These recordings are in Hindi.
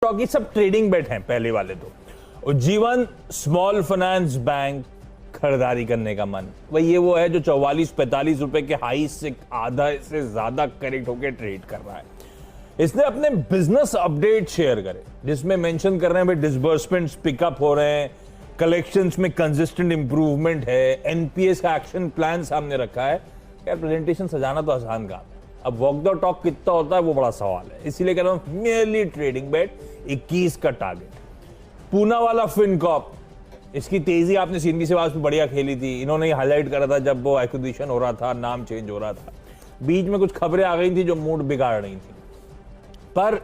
स्टॉक ये सब ट्रेडिंग बेट हैं पहले वाले तो। जीवन स्मॉल फाइनेंस बैंक खरीदारी करने का मन भाई ये वो है जो 44-45 रुपए के हाई से आधा से ज्यादा करेक्ट होकर ट्रेड कर रहा है। इसने अपने बिजनेस अपडेट शेयर करे जिसमें मेंशन कर रहे हैं भाई डिसबर्समेंट्स पिकअप हो रहे हैं, कलेक्शंस में कंसिस्टेंट इंप्रूवमेंट है, एनपीएस का एक्शन प्लान सामने रखा है। यार प्रेजेंटेशन सजाना तो आसान काम है, अब वॉक द टॉक कितना होता है वो बड़ा सवाल है। इसीलिए कह रहा हूं मेयरली ट्रेडिंग बेट 21 का टारगेट। पूना वाला फिनकॉर्प, इसकी तेजी आपने सीएनबी से में बढ़िया खेली थी। इन्होंने हाईलाइट करा था जब वो एक्विजिशन हो रहा था, नाम चेंज हो रहा था, बीच में कुछ खबरें आ गई थी जो मूड बिगाड़ रही थी। पर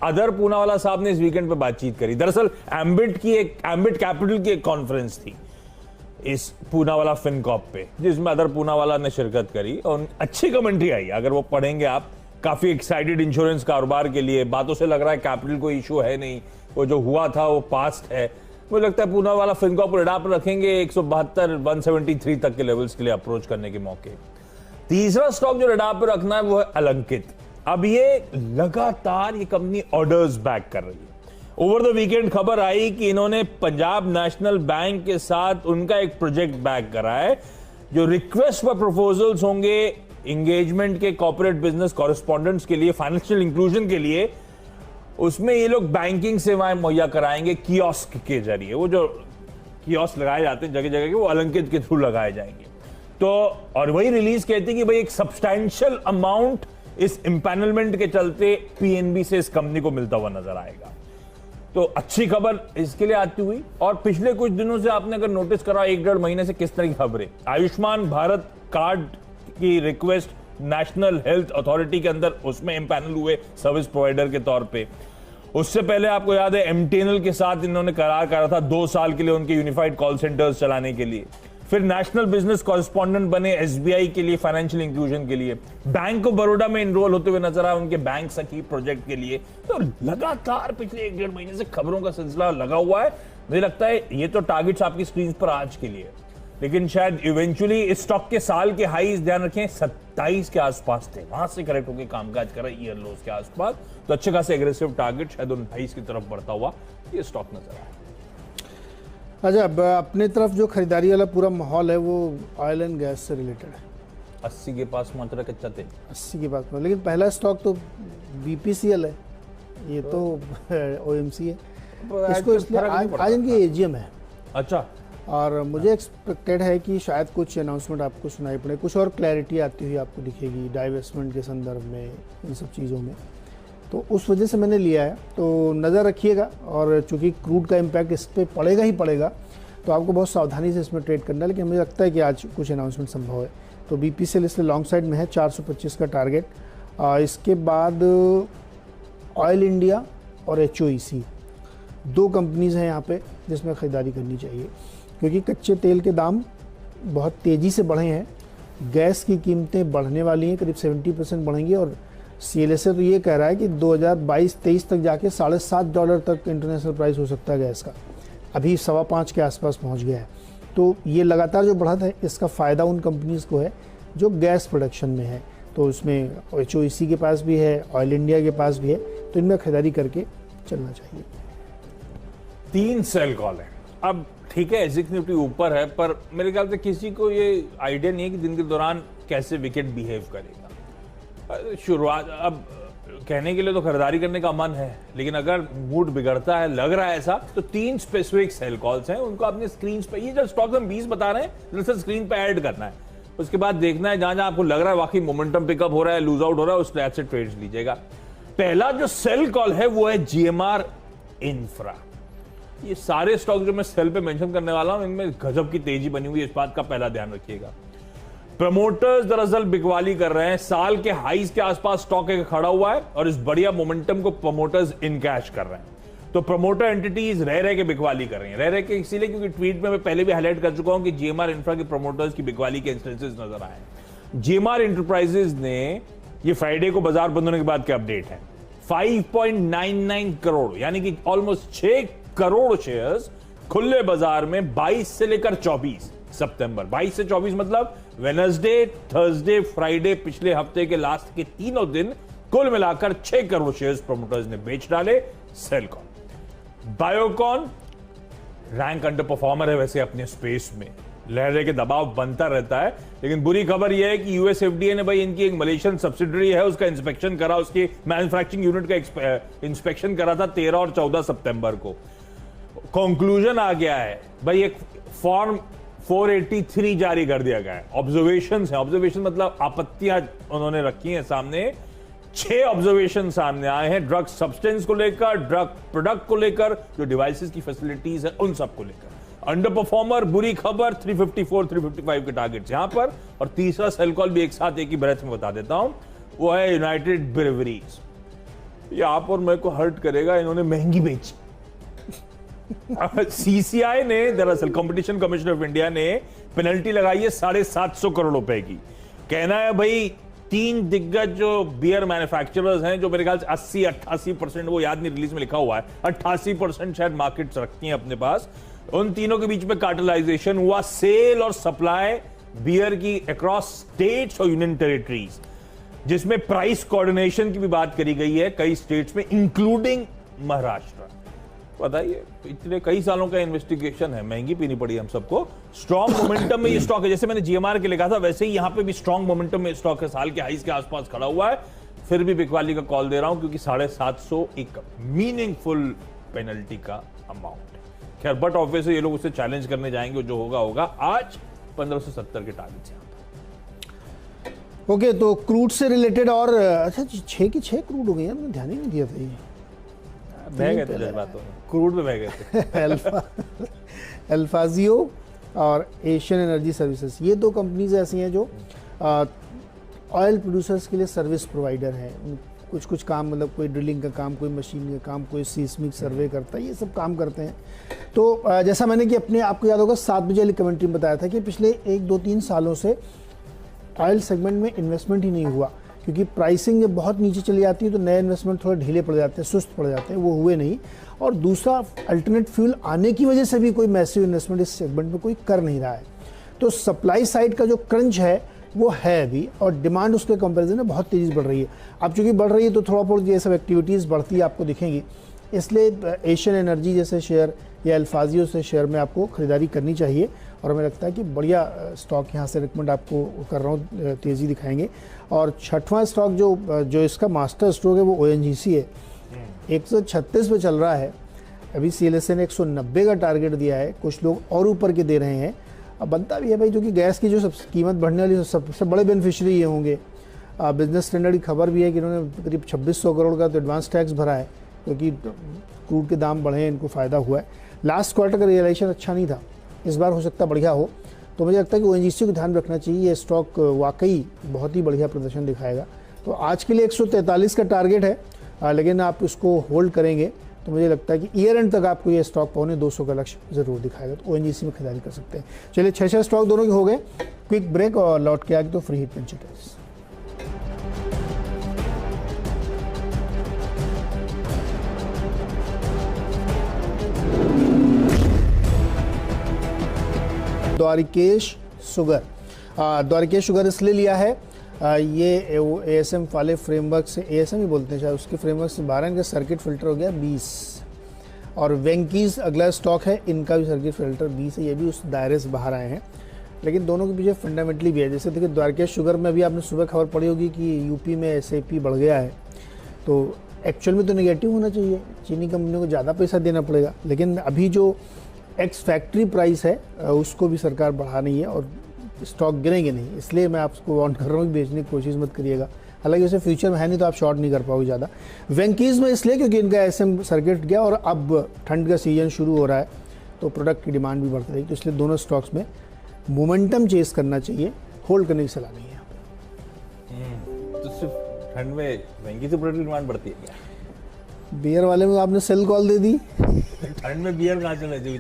अदर पूना वाला साहब ने इस वीकेंड पे बातचीत करी। दरअसल एम्बिट कैपिटल की एक कॉन्फ्रेंस थी इस पूना वाला फिनकॉर्प पे, जिसमें अदर पूना वाला ने शिरकत करी और अच्छी कमेंट्री आई। अगर वो पढ़ेंगे आप, काफी एक्साइटेड इंश्योरेंस कारोबार के लिए, बातों से लग रहा है कैपिटल कोई इशू है नहीं, वो जो हुआ था वो पास्ट है। मुझे लगता है पूना वाला फिनकॉर्प रडार पर रखेंगे 172-173 तक के लेवल्स के लिए अप्रोच करने के मौके। तीसरा स्टॉक जो रडार पर रखना है वो है अलंकित। अब ये लगातार ये कंपनी ऑर्डर्स बैक कर रही है। ओवर द वीकेंड खबर आई कि इन्होंने पंजाब नेशनल बैंक के साथ उनका एक प्रोजेक्ट बैक करा है जो रिक्वेस्ट फॉर प्रपोजल्स होंगे एंगेजमेंट के कॉर्पोरेट बिजनेस कॉरेस्पॉन्डेंट्स के लिए, फाइनेंशियल इंक्लूजन के लिए। उसमें ये लोग बैंकिंग सेवाएं मुहैया कराएंगे कियोस्क के जरिए। वो जो कियोस्क लगाए जाते हैं जगह जगह के, वो अलंकित के थ्रू लगाए जाएंगे। तो और वही रिलीज कहती कि भाई एक सब्सटैंशियल अमाउंट इस इंपैनलमेंट के चलते पीएनबी से इस कंपनी को मिलता हुआ नजर आएगा। तो अच्छी खबर इसके लिए आती हुई। और पिछले कुछ दिनों से आपने अगर नोटिस करा 1-1.5 महीने से किस तरह की खबरें, आयुष्मान भारत कार्ड की रिक्वेस्ट नेशनल हेल्थ अथॉरिटी के अंदर उसमें इंपैनल हुए सर्विस प्रोवाइडर के तौर पे। उससे पहले आपको याद है एमटीएनएल के साथ इन्होंने करार करा था 2 साल के लिए उनके यूनिफाइड कॉल सेंटर्स चलाने के लिए। फिर नेशनल बिजनेस कॉरेस्पॉन्डेंट बने एसबीआई के लिए, फाइनेंशियल इंक्लूजन के लिए। बैंक ऑफ बड़ौदा में इनरोल होते हुए नजर आए उनके बैंक सखी प्रोजेक्ट के लिए। तो लगातार पिछले 1-1.5 महीने से खबरों का सिलसिला लगा हुआ है। मुझे लगता है ये तो टारगेट्स आपकी स्क्रीन पर आज के लिए, लेकिन शायद इवेंचुअली इस स्टॉक के साल के हाईज ध्यान रखें 27 के आसपास थे, वहां से करेक्ट होकर कामकाज कर रहा है ईयर लोस के आसपास। तो अच्छे खासे एग्रेसिव टारगेट शायद 28 की तरफ बढ़ता हुआ ये स्टॉक नजर आया। अच्छा, अब अपने तरफ जो खरीदारी वाला पूरा माहौल है वो ऑयल एंड गैस से रिलेटेड है। 80 के पास पहुंच रहा कच्चा तेल, 80 के पास, लेकिन पहला स्टॉक तो बीपीसीएल है, ये तो ओएमसी है। इसको इसलिए आज इनकी एजीएम है। अच्छा, और मुझे एक्सपेक्टेड है कि शायद कुछ अनाउंसमेंट आपको सुनाई पड़े, कुछ और क्लैरिटी आती हुई आपको दिखेगी डाइवेस्टमेंट के संदर्भ में, इन सब चीज़ों में। तो उस वजह से मैंने लिया है, तो नज़र रखिएगा। और चूंकि क्रूड का इम्पैक्ट इस पर पड़ेगा ही पड़ेगा, तो आपको बहुत सावधानी से इसमें ट्रेड करना है। लेकिन मुझे लगता है कि आज कुछ अनाउंसमेंट संभव है। तो बीपीसीएल इसलिए लॉन्ग साइड में है, 425 का टारगेट। इसके बाद ऑयल इंडिया और एचओईसी 2 कंपनीज़ हैं यहाँ पे जिसमें ख़रीदारी करनी चाहिए, क्योंकि कच्चे तेल के दाम बहुत तेज़ी से बढ़े हैं, गैस की कीमतें बढ़ने वाली हैं, करीब 70% बढ़ेंगी। और सीएलएसए तो ये कह रहा है कि 2022-23 तक जाके $7.5 तक इंटरनेशनल प्राइस हो सकता है गैस का, अभी 5.25 के आसपास पहुंच गया है। तो ये लगातार जो बढ़त है इसका फ़ायदा उन कंपनीज़ को है जो गैस प्रोडक्शन में है। तो उसमें एचओईसी के पास भी है, ऑयल इंडिया के पास भी है, तो इनमें खरीदारी करके चलना चाहिए। 3 सेल कॉल है। अब ठीक है एग्जीक्यूटिव ऊपर है, पर मेरे ख्याल से किसी को ये आइडिया नहीं है कि दिन के दौरान कैसे विकेट बिहेव करेगा। शुरुआत अब कहने के लिए तो खरीदारी करने का मन है, लेकिन अगर मूड बिगड़ता है, लग रहा है ऐसा, तो 3 स्पेसिफिक सेल कॉल्स हैं, उनको अपने स्क्रीन पे, ये जो स्टॉक हम 20 बता रहे हैं, दरअसल स्क्रीन पे ऐड करना है। उसके बाद देखना है जहां जहां आपको लग रहा है वाकई मोमेंटम पिकअप हो रहा है, लूज आउट हो रहा है, उस तरह से ट्रेड्स लीजिएगा। पहला जो सेल कॉल है वो है जीएमआर इंफ्रा। ये सारे स्टॉक जो मैं सेल पे मेंशन करने वाला हूं, इनमें गजब की तेजी बनी हुई है, इस बात का पहला ध्यान रखिएगा। प्रमोटर्स दरअसल बिकवाली कर रहे हैं, साल के हाईज के आसपास स्टॉक एक खड़ा हुआ है और इस बढ़िया मोमेंटम को प्रमोटर्स इन कैश कर रहे हैं। तो प्रमोटर एंटिटीज रह के बिकवाली कर रही हैं, रह के इसीलिए क्योंकि ट्वीट में मैं पहले भी हाईलाइट कर चुका हूं कि जीएमआर इंफ्रा के प्रमोटर्स की बिकवाली के इंस्टेंसेस नजर आए। जीएमआर एंटरप्राइजेज ने ये फ्राइडे को बाजार बंद होने के बाद के अपडेट है, 5.99 करोड़ यानी कि ऑलमोस्ट 6 करोड़ शेयर्स खुले बाजार में 22 से लेकर 24 सितंबर, 22 से 24 मतलब वेडनेसडे, थर्सडे, फ्राइडे, पिछले हफ्ते के लास्ट के तीनों दिन कुल मिलाकर 6 करोड़ शेयर्स प्रमोटर्स ने बेच डाले। Celkon. Biocon rank under performer है वैसे अपने स्पेस में, लहरे के दबाव बनता रहता है, लेकिन बुरी खबर यह है कि यूएस एफडीए ने भाई इनकी एक मलेशियन सब्सिडरी है उसका इंस्पेक्शन करा, उसकी मैन्युफैक्चरिंग यूनिट का इंस्पेक्शन करा था 13 और 14 सितंबर को। कंक्लूजन आ गया है भाई, एक फॉर्म 483 जारी कर दिया गया है। ऑब्जर्वेशंस है, ऑब्जर्वेशन मतलब आपत्तियां उन्होंने रखी हैं सामने। 6 ऑब्जर्वेशन सामने आए हैं ड्रग सब्सटेंस को लेकर, ड्रग प्रोडक्ट को लेकर, जो डिवाइसेस की फैसिलिटीज है उन सब को लेकर। अंडर परफॉर्मर बुरी खबर 354 355 के टारगेट यहां पर, और तीसरा सेलकॉन भी एक साथ एक ही ब्रेथ में बता देता हूं, वो है यूनाइटेड ब्रेवरीज। ये आप और मेरे को हर्ट करेगा, इन्होंने महंगी बेची। सीसीआई ने, दरअसल कंपटीशन कमिश्नर ऑफ इंडिया ने पेनल्टी लगाई है 750 करोड़ रुपए की। कहना है भाई 3 दिग्गज जो बियर मैन्युफैक्चरर्स हैं, जो मेरे ख्याल से 80-88%, वो याद नहीं रिलीज में लिखा हुआ है, 88% शायद मार्केट्स रखती हैं अपने पास, उन तीनों के बीच में कार्टेलाइजेशन हुआ, सेल और सप्लाई बियर की अक्रॉस स्टेट्स और यूनियन टेरिटरीज, जिसमें प्राइस कोऑर्डिनेशन की भी बात करी गई है कई स्टेट्स में, इंक्लूडिंग महाराष्ट्र। बताइए, इतने कई सालों का इन्वेस्टिगेशन है, महंगी पीनी पड़ी हम सबको। स्ट्रॉन्ग मोमेंटम में ये स्टॉक है, जैसे मैंने जीएमआर के लिखा था वैसे ही यहां पे भी स्ट्रॉन्ग मोमेंटम में स्टॉक है, साल के हाईज के आसपास खड़ा हुआ है। फिर भी बिकवाली का कॉल दे रहा हूं क्योंकि 750 एक मीनिंगफुल पेनल्टी का अमाउंट है। खैर, बट ऑब्वियसली ये लोग उससे चैलेंज करने जाएंगे, जो होगा होगा। आज 1570 के टारगेट से। ओके, तो क्रूड से रिलेटेड और अच्छा 6 की 6 क्रूड हो गई है, मैंने ध्यान ही नहीं दिया था ये। बह गए थे जज्बातों में, क्रूड पे बह गए थे। अल्फाजियो और एशियन एनर्जी सर्विसेज, ये 2 कंपनीज ऐसी हैं जो ऑयल प्रोड्यूसर्स के लिए सर्विस प्रोवाइडर हैं। कुछ काम, मतलब कोई ड्रिलिंग का काम, कोई मशीन का काम, कोई सीस्मिक सर्वे करता है, ये सब काम करते हैं। तो जैसा मैंने कि अपने आपको याद होगा 7 बजे वाली कमेंट्री में बताया था कि पिछले 1-2-3 सालों से ऑयल सेगमेंट में इन्वेस्टमेंट ही नहीं हुआ, क्योंकि प्राइसिंग जब बहुत नीचे चली जाती है तो नए इन्वेस्टमेंट थोड़े ढीले पड़ जाते हैं, सुस्त पड़ जाते हैं, वो हुए नहीं। और दूसरा, अल्टरनेट फ्यूल आने की वजह से भी कोई मैसिव इन्वेस्टमेंट इस सेगमेंट में कोई कर नहीं रहा है। तो सप्लाई साइड का जो क्रंच है वो है अभी, और डिमांड उसके कंपैरिजन में बहुत तेज़ी बढ़ रही है। अब चूंकि बढ़ रही है तो थोड़ा बहुत ये सब एक्टिविटीज़ बढ़ती है आपको दिखेंगी, इसलिए एशियन एनर्जी जैसे शेयर या अल्फाजियो से शेयर में आपको खरीदारी करनी चाहिए। और हमें लगता है कि बढ़िया स्टॉक यहाँ से रिकमेंड आपको कर रहा हूँ, तेज़ी दिखाएंगे। और 6वां स्टॉक जो इसका मास्टर स्ट्रोक है वो ONGC है, 136 पे चल रहा है। अभी CLSA ने 190 का टारगेट दिया है, कुछ लोग और ऊपर के दे रहे हैं। अब बनता भी है भाई, जो कि गैस की जो सब कीमत बढ़ने वाली सबसे बड़े बेनिफिशियरी ये होंगे। बिजनेस स्टैंडर्ड की खबर भी है कि इन्होंने करीब 2600 करोड़ का तो एडवांस टैक्स भरा है, क्योंकि क्रूड के दाम बढ़े हैं, इनको फ़ायदा हुआ है। लास्ट क्वार्टर का रियलाइजेशन अच्छा नहीं था, इस बार हो सकता है बढ़िया हो। तो मुझे लगता है कि ONGC को ध्यान रखना चाहिए, ये स्टॉक वाकई बहुत ही बढ़िया प्रदर्शन दिखाएगा। तो आज के लिए 143 का टारगेट है, लेकिन आप इसको होल्ड करेंगे तो मुझे लगता है कि ईयर एंड तक आपको ये स्टॉक 250 का लक्ष्य जरूर दिखाएगा। तो ONGC में खरीदारी कर सकते हैं। चलिए, 6 स्टॉक दोनों के हो गए। क्विक ब्रेक और लौट के आगे तो फ्री हिट पेंचेटर्स। द्वारिकेश शुगर इसलिए लिया है, ये ASM वाले फ्रेमवर्क से, ASM ही बोलते हैं शायद, उसके फ्रेमवर्क से बाहर इनका सर्किट फिल्टर हो गया 20। और वेंकीज अगला स्टॉक है, इनका भी सर्किट फिल्टर 20 है, ये भी उस दायरे से बाहर आए हैं। लेकिन दोनों के पीछे फंडामेंटली भी है। जैसे देखिए, द्वारकेश शुगर में अभी आपने सुबह खबर पड़ी होगी कि यूपी में SAP बढ़ गया है, तो एक्चुअल में तो नेगेटिव होना चाहिए, चीनी कंपनियों को ज़्यादा पैसा देना पड़ेगा। लेकिन अभी जो एक्स फैक्ट्री प्राइस है उसको भी सरकार बढ़ा नहीं है और स्टॉक गिरेंगे नहीं, इसलिए मैं आपको वार्न कर रहा हूँ कि बेचने की कोशिश मत करिएगा। हालांकि उसे फ्यूचर में है नहीं तो आप शॉर्ट नहीं कर पाओगे ज़्यादा। वेंकीज में इसलिए क्योंकि इनका SM सर्किट गया और अब ठंड का सीजन शुरू हो रहा है, तो प्रोडक्ट की डिमांड भी बढ़ती रहेगी। तो इसलिए दोनों स्टॉक्स में मोमेंटम चेस करना चाहिए, होल्ड करने की सलाह नहीं है यहाँ पे। तो सिर्फ ठंड में महंगी से प्रोडक्ट की डिमांड बढ़ती है क्या? बियर वाले में आपने सेल कॉल दे दी। ठंड में बियर कहाँ चलेगी?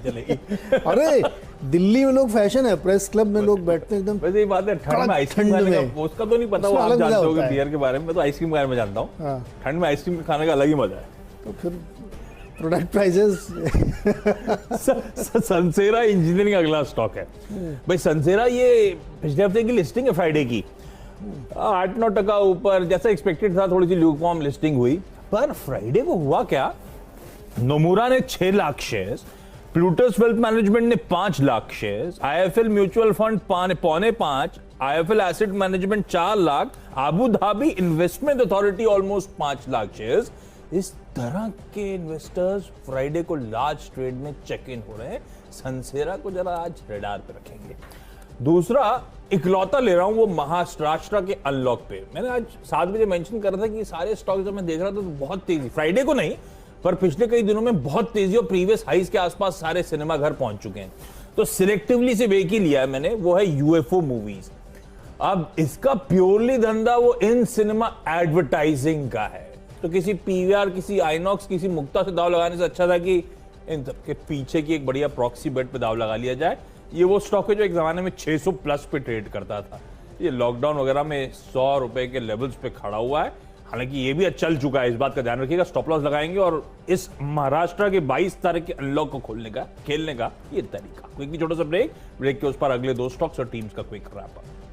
अरे दिल्ली में लोग फैशन है, प्रेस क्लब में लोग बैठते हैं एकदम। वैसे ये बात है, ठंड में आइसक्रीम खाने का उसका तो नहीं पता, वो आप जानते होगे बियर के बारे में, मैं तो आइसक्रीम के बारे में जानता हूँ। ठंड में आइसक्रीम खाने का अलग ही मजा है। तो फिर प्रोडक्ट प्राइसेस सनसेरा इंजीनियरिंग अगला स्टॉक है भाई। सनसेरा ये पिछले हफ्ते की लिस्टिंग है फ्राइडे की, 8-9% ऊपर, जैसा एक्सपेक्टेड था, थोड़ी सी ल्यूकवार्म लिस्टिंग हुई। पर फ्राइडे को हुआ क्या, नोमुरा ने 6 lakh shares, Plutus wealth management ने 5 lakh shares, IFL mutual fund 5.5, IFL asset management 4 lakh, Abu Dhabi investment authority almost 5 lakh shares. इस तरह के इन्वेस्टर्स फ्राइडे को लार्ज ट्रेड में चेक इन हो रहे हैं। सनसेरा को जरा आज रेडार पे रखेंगे। दूसरा इकलौता ले रहा हूं वो महाराष्ट्र के अनलॉक पे। मैंने आज 7 बजे मेंशन कर रहा था कि सारे स्टॉक जब मैं देख रहा था तो बहुत तेजी, फ्राइडे को नहीं पर पिछले कई दिनों में बहुत तेजी और प्रीवियस हाइस के आसपास सारे सिनेमा घर पहुंच चुके हैं। तो सिलेक्टिवली सिर्फ एक ही लिया है मैंने, वो है यूएफओ मूवीज। अब इसका प्योरली धंधा वो इन सिनेमा एडवर्टाइजिंग का है, तो किसी पीवीआर, किसी आइनॉक्स, किसी मुक्ता से दाव लगाने से अच्छा था कि इन सबके पीछे की एक बढ़िया प्रॉक्सी बेट पे दाव लगा लिया जाए। ये वो स्टॉक है जो एक जमाने में 600 प्लस पे ट्रेड करता था। ये लॉकडाउन वगैरह में 100 रुपए के लेवल्स पे खड़ा हुआ है। हालांकि ये भी चल चुका है, इस बात का ध्यान रखिएगा। स्टॉप लॉस लगाएंगे और इस महाराष्ट्र के 22 तारीख के अनलॉक को खेलने का ये तरीका। क्विकली छोटा सा ब्रेक के उस पर अगले 2 स्टॉक्स और टीम्स का क्विक रैप अप।